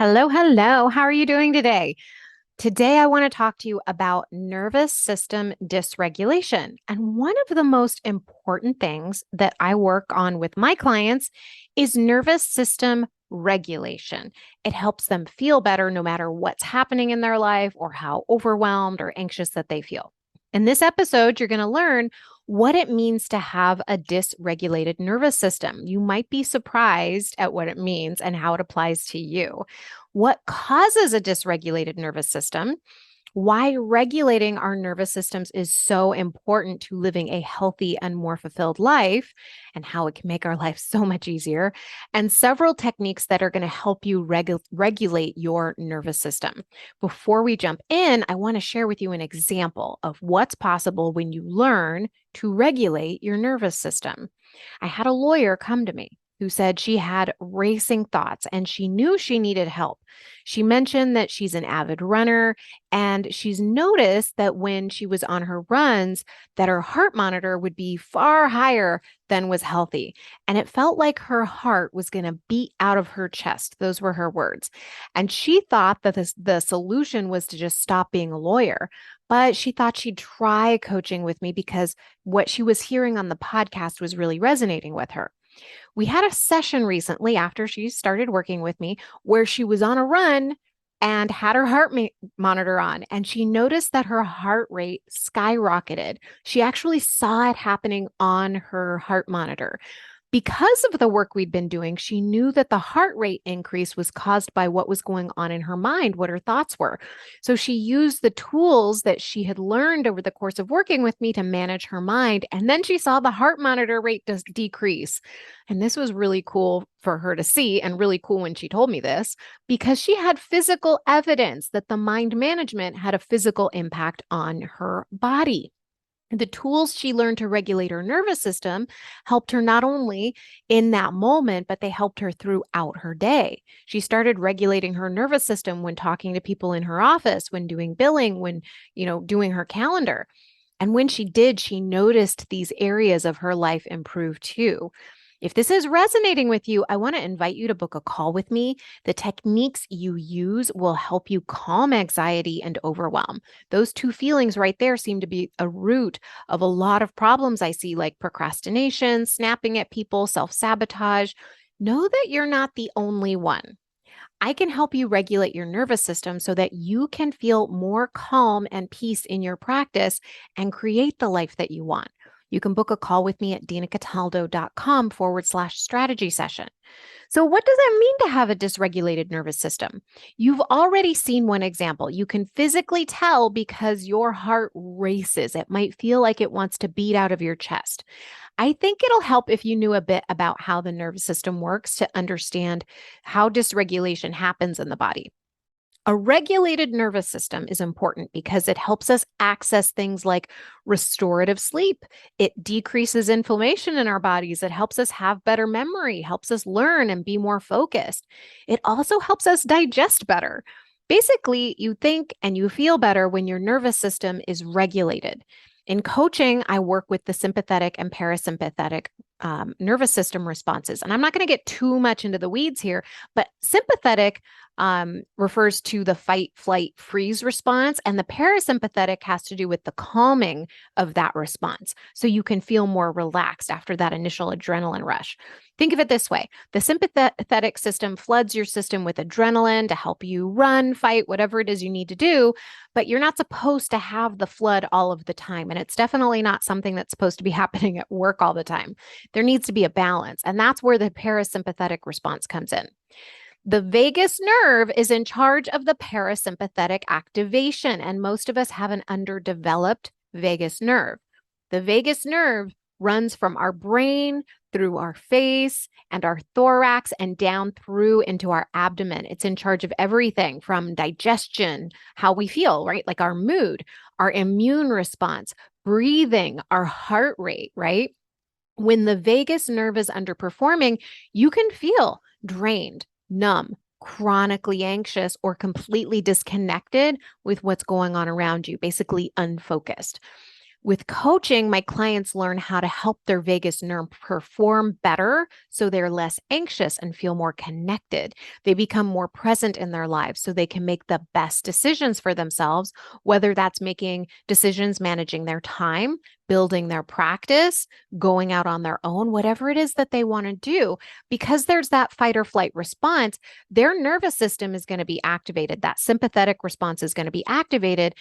Hello, hello. How are you doing today? Today, I want to talk to you about nervous system dysregulation. And one of the most important things that I work on with my clients is nervous system regulation. It helps them feel better no matter what's happening in their life or how overwhelmed or anxious that they feel. In this episode, you're going to learn what it means to have a dysregulated nervous system. You might be surprised at what it means and how it applies to you. What causes a dysregulated nervous system? Why regulating our nervous systems is so important to living a healthy and more fulfilled life, and how it can make our life so much easier, and several techniques that are going to help you regulate your nervous system. Before we jump in, I want to share with you an example of what's possible when you learn to regulate your nervous system. I had a lawyer come to me who said she had racing thoughts and she knew she needed help. She mentioned that she's an avid runner and she's noticed that when she was on her runs that her heart monitor would be far higher than was healthy. And it felt like her heart was going to beat out of her chest. Those were her words. And she thought that the solution was to just stop being a lawyer. But she thought she'd try coaching with me because what she was hearing on the podcast was really resonating with her. We had a session recently after she started working with me where she was on a run and had her monitor on, and she noticed that her heart rate skyrocketed. She actually saw it happening on her heart monitor. Because of the work we'd been doing, she knew that the heart rate increase was caused by what was going on in her mind, what her thoughts were. So she used the tools that she had learned over the course of working with me to manage her mind. And then she saw the heart monitor rate decrease. And this was really cool for her to see, and really cool when she told me this, because she had physical evidence that the mind management had a physical impact on her body. The tools she learned to regulate her nervous system helped her not only in that moment, but they helped her throughout her day. She started regulating her nervous system when talking to people in her office, when doing billing, when, doing her calendar. And when she did, she noticed these areas of her life improve too. If this is resonating with you, I want to invite you to book a call with me. The techniques you use will help you calm anxiety and overwhelm. Those two feelings right there seem to be a root of a lot of problems I see, like procrastination, snapping at people, self-sabotage. Know that you're not the only one. I can help you regulate your nervous system so that you can feel more calm and peace in your practice and create the life that you want. You can book a call with me at dinacataldo.com/strategy session. So, what does it mean to have a dysregulated nervous system? You've already seen one example. You can physically tell because your heart races. It might feel like it wants to beat out of your chest. I think it'll help if you knew a bit about how the nervous system works to understand how dysregulation happens in the body. A regulated nervous system is important because it helps us access things like restorative sleep. It decreases inflammation in our bodies. It helps us have better memory, helps us learn and be more focused. It also helps us digest better. Basically, you think and you feel better when your nervous system is regulated. In coaching, I work with the sympathetic and parasympathetic nervous system responses. And I'm not going to get too much into the weeds here, but sympathetic refers to the fight, flight, freeze response, and the parasympathetic has to do with the calming of that response. So you can feel more relaxed after that initial adrenaline rush. Think of it this way. The sympathetic system floods your system with adrenaline to help you run, fight, whatever it is you need to do, but you're not supposed to have the flood all of the time. And it's definitely not something that's supposed to be happening at work all the time. There needs to be a balance. And that's where the parasympathetic response comes in. The vagus nerve is in charge of the parasympathetic activation, and most of us have an underdeveloped vagus nerve. The vagus nerve runs from our brain through our face and our thorax and down through into our abdomen. It's in charge of everything from digestion, how we feel, right? Like our mood, our immune response, breathing, our heart rate, right? When the vagus nerve is underperforming, you can feel drained, numb, chronically anxious, or completely disconnected with what's going on around you, basically unfocused. With coaching, my clients learn how to help their vagus nerve perform better so they're less anxious and feel more connected. They become more present in their lives so they can make the best decisions for themselves, whether that's making decisions managing their time, building their practice, going out on their own, whatever it is that they want to do. Because there's that fight or flight response, their nervous system is going to be activated. That sympathetic response is going to be activated.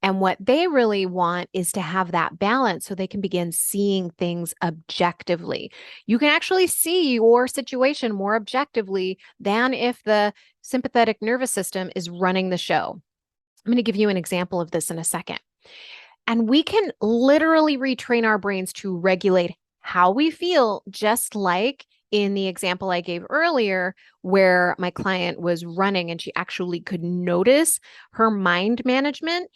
And what they really want is to have that balance so they can begin seeing things objectively. You can actually see your situation more objectively than if the sympathetic nervous system is running the show. I'm going to give you an example of this in a second. And we can literally retrain our brains to regulate how we feel, just like in the example I gave earlier, where my client was running and she actually could notice her mind management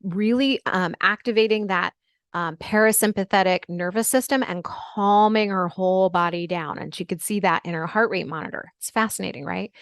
really activating that parasympathetic nervous system and calming her whole body down. And she could see that in her heart rate monitor. It's fascinating, right?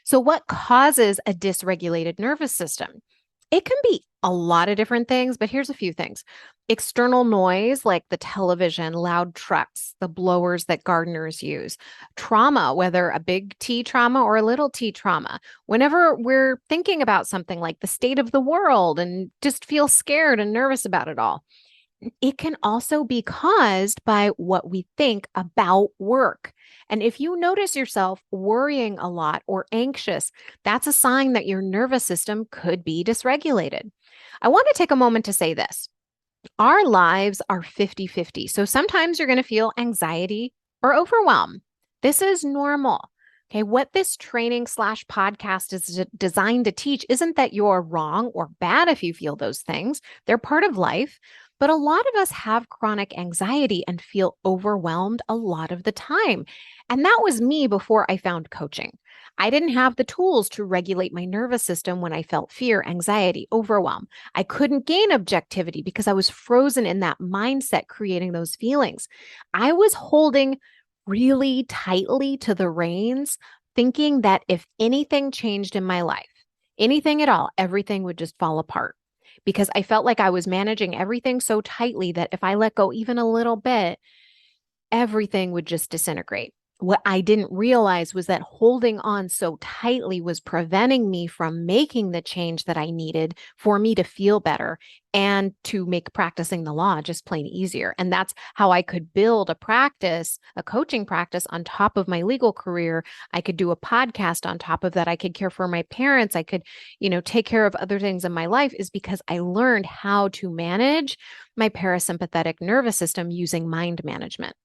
So, what causes a dysregulated nervous system? It can be a lot of different things, but here's a few things. External noise like the television, loud trucks, the blowers that gardeners use, trauma, whether a big T trauma or a little t trauma. Whenever we're thinking about something like the state of the world and just feel scared and nervous about it all, it can also be caused by what we think about work. And if you notice yourself worrying a lot or anxious, that's a sign that your nervous system could be dysregulated. I want to take a moment to say this. Our lives are 50-50. So sometimes you're going to feel anxiety or overwhelm. This is normal. Okay, what this training slash podcast is designed to teach isn't that you're wrong or bad if you feel those things. They're part of life. But a lot of us have chronic anxiety and feel overwhelmed a lot of the time. And that was me before I found coaching. I didn't have the tools to regulate my nervous system when I felt fear, anxiety, overwhelm. I couldn't gain objectivity because I was frozen in that mindset creating those feelings. I was holding really tightly to the reins, thinking that if anything changed in my life, anything at all, everything would just fall apart because I felt like I was managing everything so tightly that if I let go even a little bit, everything would just disintegrate. What I didn't realize was that holding on so tightly was preventing me from making the change that I needed for me to feel better and to make practicing the law just plain easier. And that's how I could build a practice, a coaching practice on top of my legal career. I could do a podcast on top of that. I could care for my parents. I could, take care of other things in my life is because I learned how to manage my parasympathetic nervous system using mind management.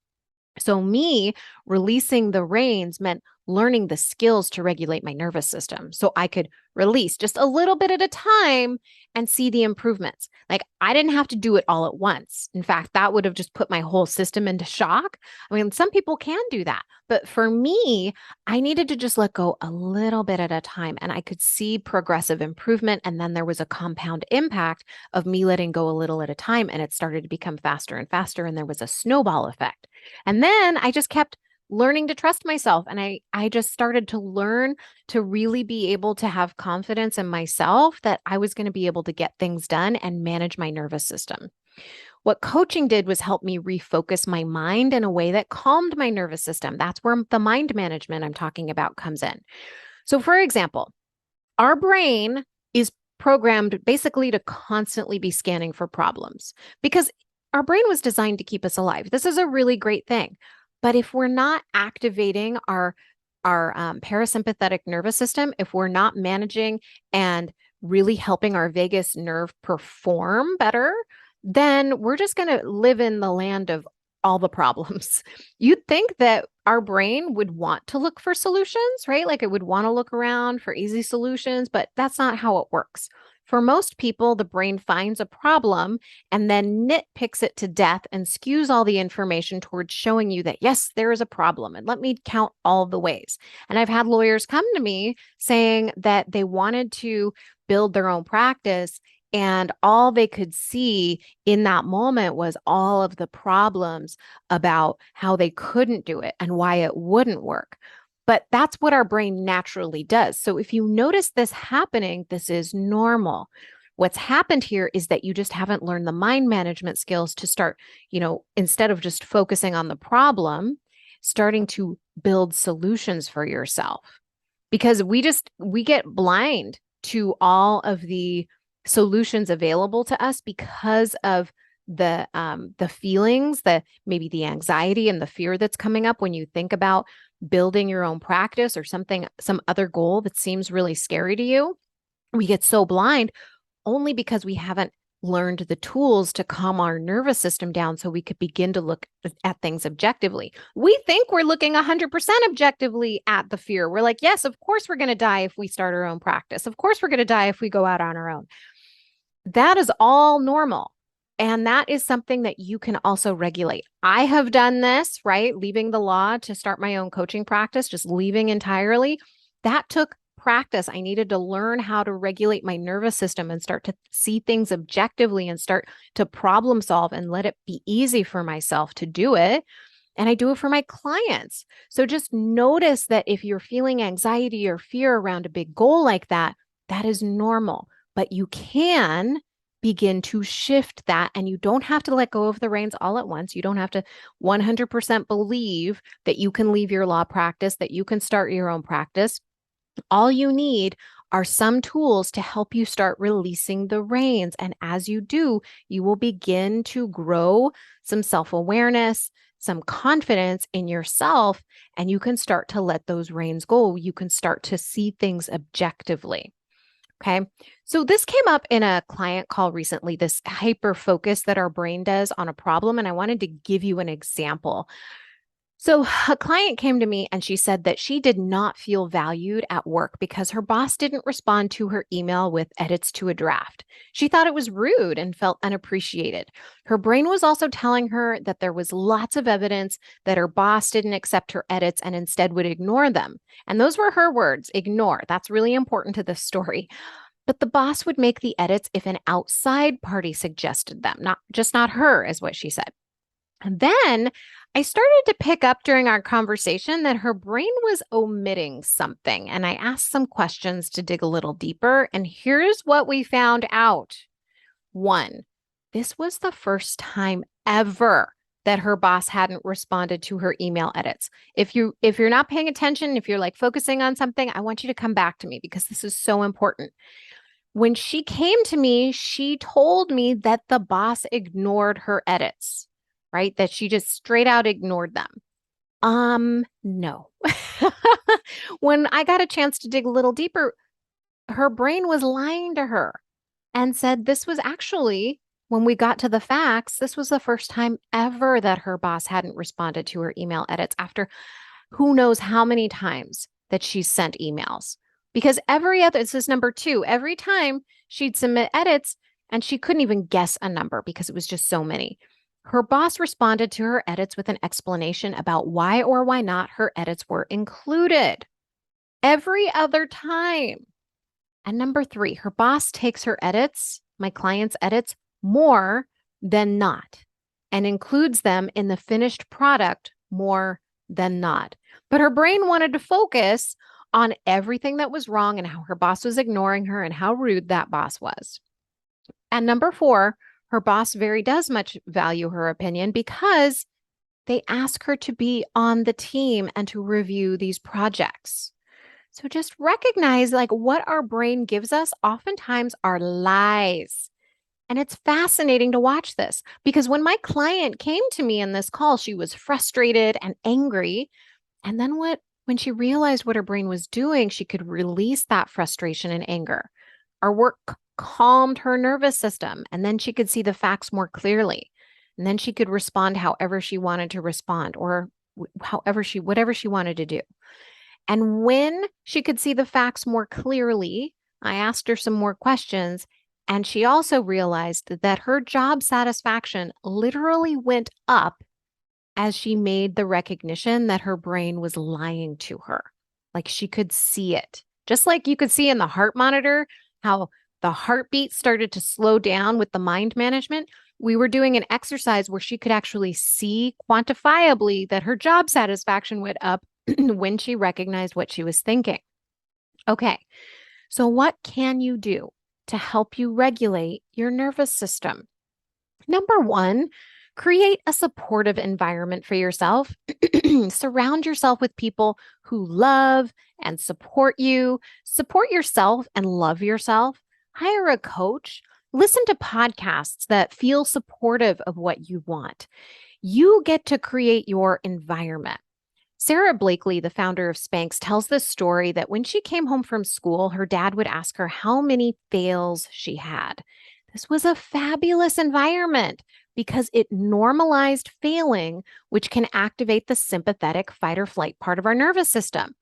So me releasing the reins meant learning the skills to regulate my nervous system so I could release just a little bit at a time and see the improvements. Like I didn't have to do it all at once. In fact, that would have just put my whole system into shock. I mean, some people can do that, but for me, I needed to just let go a little bit at a time and I could see progressive improvement. And then there was a compound impact of me letting go a little at a time and it started to become faster and faster. And there was a snowball effect. And then I just kept learning to trust myself. And I just started to learn to really be able to have confidence in myself that I was going to be able to get things done and manage my nervous system. What coaching did was help me refocus my mind in a way that calmed my nervous system. That's where the mind management I'm talking about comes in. So for example, our brain is programmed basically to constantly be scanning for problems because our brain was designed to keep us alive. This is a really great thing. But if we're not activating our parasympathetic nervous system, if we're not managing and really helping our vagus nerve perform better, then we're just going to live in the land of all the problems. You'd think that our brain would want to look for solutions, right? Like it would want to look around for easy solutions, but that's not how it works. For most people, the brain finds a problem and then nitpicks it to death and skews all the information towards showing you that, yes, there is a problem. And let me count all the ways. And I've had lawyers come to me saying that they wanted to build their own practice and all they could see in that moment was all of the problems about how they couldn't do it and why it wouldn't work. But that's what our brain naturally does. So if you notice this happening, this is normal. What's happened here is that you just haven't learned the mind management skills to start, instead of just focusing on the problem, starting to build solutions for yourself. Because we get blind to all of the solutions available to us because of the feelings, maybe the anxiety and the fear that's coming up when you think about building your own practice or some other goal that seems really scary to you. We get so blind only because we haven't learned the tools to calm our nervous system down so we could begin to look at things objectively. We think we're looking 100% objectively at the fear. We're like, yes, of course we're going to die if we start our own practice. Of course we're going to die if we go out on our own. That is all normal. And that is something that you can also regulate. I have done this, right? Leaving the law to start my own coaching practice, just leaving entirely. That took practice. I needed to learn how to regulate my nervous system and start to see things objectively and start to problem solve and let it be easy for myself to do it. And I do it for my clients. So just notice that if you're feeling anxiety or fear around a big goal like that, that is normal. But you can begin to shift that, and you don't have to let go of the reins all at once. You don't have to 100% believe that you can leave your law practice, that you can start your own practice. All you need are some tools to help you start releasing the reins. And as you do, you will begin to grow some self-awareness, some confidence in yourself, and you can start to let those reins go. You can start to see things objectively. Okay. So this came up in a client call recently, this hyper focus that our brain does on a problem. And I wanted to give you an example. So a client came to me and she said that she did not feel valued at work because her boss didn't respond to her email with edits to a draft. She thought it was rude and felt unappreciated. Her brain was also telling her that there was lots of evidence that her boss didn't accept her edits and instead would ignore them. And those were her words, ignore. That's really important to this story. But the boss would make the edits if an outside party suggested them, not her, is what she said. And then I started to pick up during our conversation that her brain was omitting something. And I asked some questions to dig a little deeper. And here's what we found out. 1, this was the first time ever that her boss hadn't responded to her email edits. If you're not paying attention, if you're like focusing on something, I want you to come back to me because this is so important. When she came to me, she told me that the boss ignored her edits. Right? That she just straight out ignored them. No. When I got a chance to dig a little deeper, her brain was lying to her and said this was actually, when we got to the facts, this was the first time ever that her boss hadn't responded to her email edits after who knows how many times that she sent emails. Because this is number 2, every time she'd submit edits and she couldn't even guess a number because it was just so many. Her boss responded to her edits with an explanation about why or why not her edits were included. Every other time. And number 3, her boss takes her edits, my client's edits, more than not, and includes them in the finished product more than not. But her brain wanted to focus on everything that was wrong and how her boss was ignoring her and how rude that boss was. And number 4, her boss very does much value her opinion because they ask her to be on the team and to review these projects. So just recognize like what our brain gives us oftentimes are lies. And it's fascinating to watch this because when my client came to me in this call, she was frustrated and angry. And then when she realized what her brain was doing, she could release that frustration and anger. Our work calmed her nervous system, and then she could see the facts more clearly. And then she could respond however she wanted to respond or whatever she wanted to do. And when she could see the facts more clearly, I asked her some more questions, and she also realized that her job satisfaction literally went up as she made the recognition that her brain was lying to her. Like she could see it. Just like you could see in the heart monitor, how the heartbeat started to slow down with the mind management. We were doing an exercise where she could actually see quantifiably that her job satisfaction went up when she recognized what she was thinking. Okay, so what can you do to help you regulate your nervous system. Number one, create a supportive environment for yourself. Surround yourself with people who love and support you. Support yourself and love yourself. Hire a coach. Listen to podcasts that feel supportive of what you want. You get to create your environment. Sarah Blakely, the founder of Spanx, tells this story that when she came home from school, her dad would ask her how many fails she had. This was a fabulous environment because it normalized failing, which can activate the sympathetic fight or flight part of our nervous system.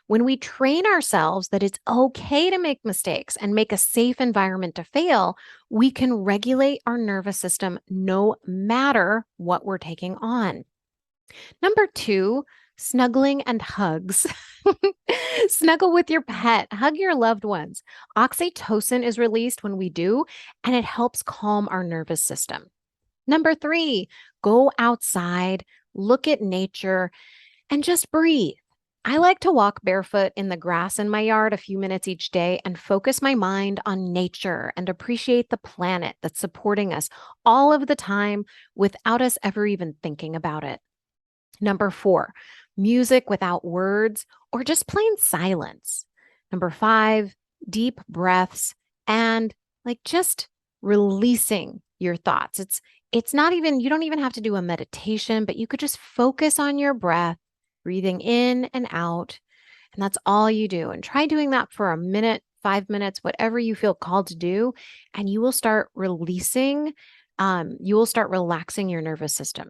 When we train ourselves that it's okay to make mistakes and make a safe environment to fail, we can regulate our nervous system no matter what we're taking on. Number two, snuggling and hugs. Snuggle with your pet, hug your loved ones. Oxytocin is released when we do, and it helps calm our nervous system. Number three, go outside, look at nature, and just breathe. I like to walk barefoot in the grass in my yard a few minutes each day and focus my mind on nature and appreciate the planet that's supporting us all of the time without us ever even thinking about it. Number four, music without words or just plain silence. Number five, deep breaths and like just releasing your thoughts. It's not even, you don't even have to do a meditation, but you could just focus on your breath, breathing in and out. And that's all you do. And try doing that for a minute, 5 minutes, whatever you feel called to do. And you will start releasing, you will start relaxing your nervous system.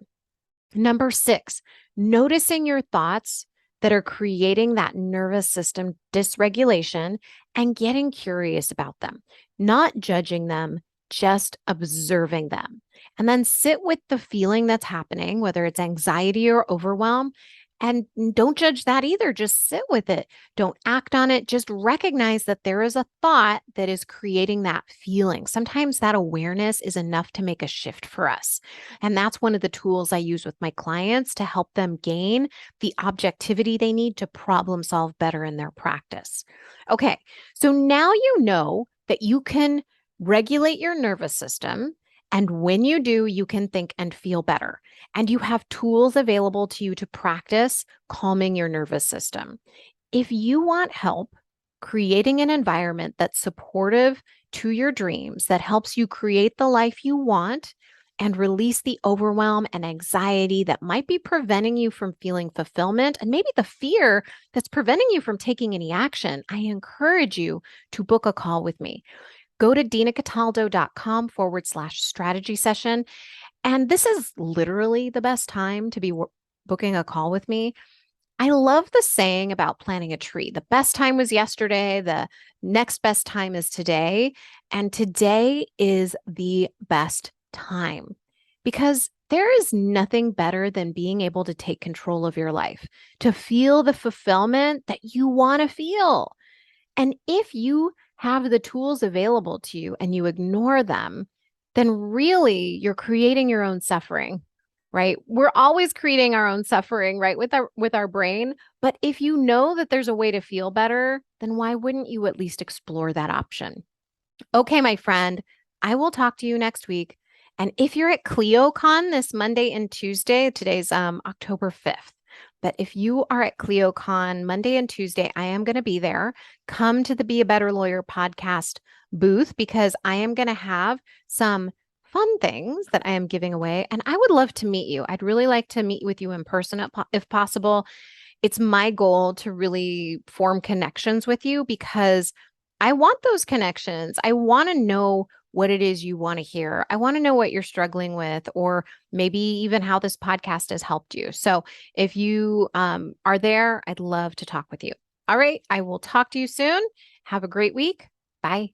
Number six, noticing your thoughts that are creating that nervous system dysregulation and getting curious about them, not judging them, just observing them. And then sit with the feeling that's happening, whether it's anxiety or overwhelm. And don't judge that either. Just sit with it. Don't act on it. Just recognize that there is a thought that is creating that feeling. Sometimes that awareness is enough to make a shift for us. And that's one of the tools I use with my clients to help them gain the objectivity they need to problem solve better in their practice. Okay, so now you know that you can regulate your nervous system. And when you do, you can think and feel better. And you have tools available to you to practice calming your nervous system. If you want help creating an environment that's supportive to your dreams, that helps you create the life you want and release the overwhelm and anxiety that might be preventing you from feeling fulfillment and maybe the fear that's preventing you from taking any action, I encourage you to book a call with me. Go to dinacataldo.com/strategy session. And this is literally the best time to be booking a call with me. I love the saying about planting a tree. The best time was yesterday. The next best time is today. And today is the best time because there is nothing better than being able to take control of your life, to feel the fulfillment that you want to feel. And if you have the tools available to you and you ignore them, then really you're creating your own suffering, right? We're always creating our own suffering, right? With our brain. But if you know that there's a way to feel better, then why wouldn't you at least explore that option? Okay, my friend, I will talk to you next week. And if you're at ClioCon this Monday and Tuesday, today's October 5th. But if you are at ClioCon Monday and Tuesday, I am going to be there. Come to the Be a Better Lawyer podcast booth because I am going to have some fun things that I am giving away. And I would love to meet you. I'd really like to meet with you in person if possible. It's my goal to really form connections with you because I want those connections. I want to know what it is you want to hear. I want to know what you're struggling with, or maybe even how this podcast has helped you. So if you are there, I'd love to talk with you. All right. I will talk to you soon. Have a great week. Bye.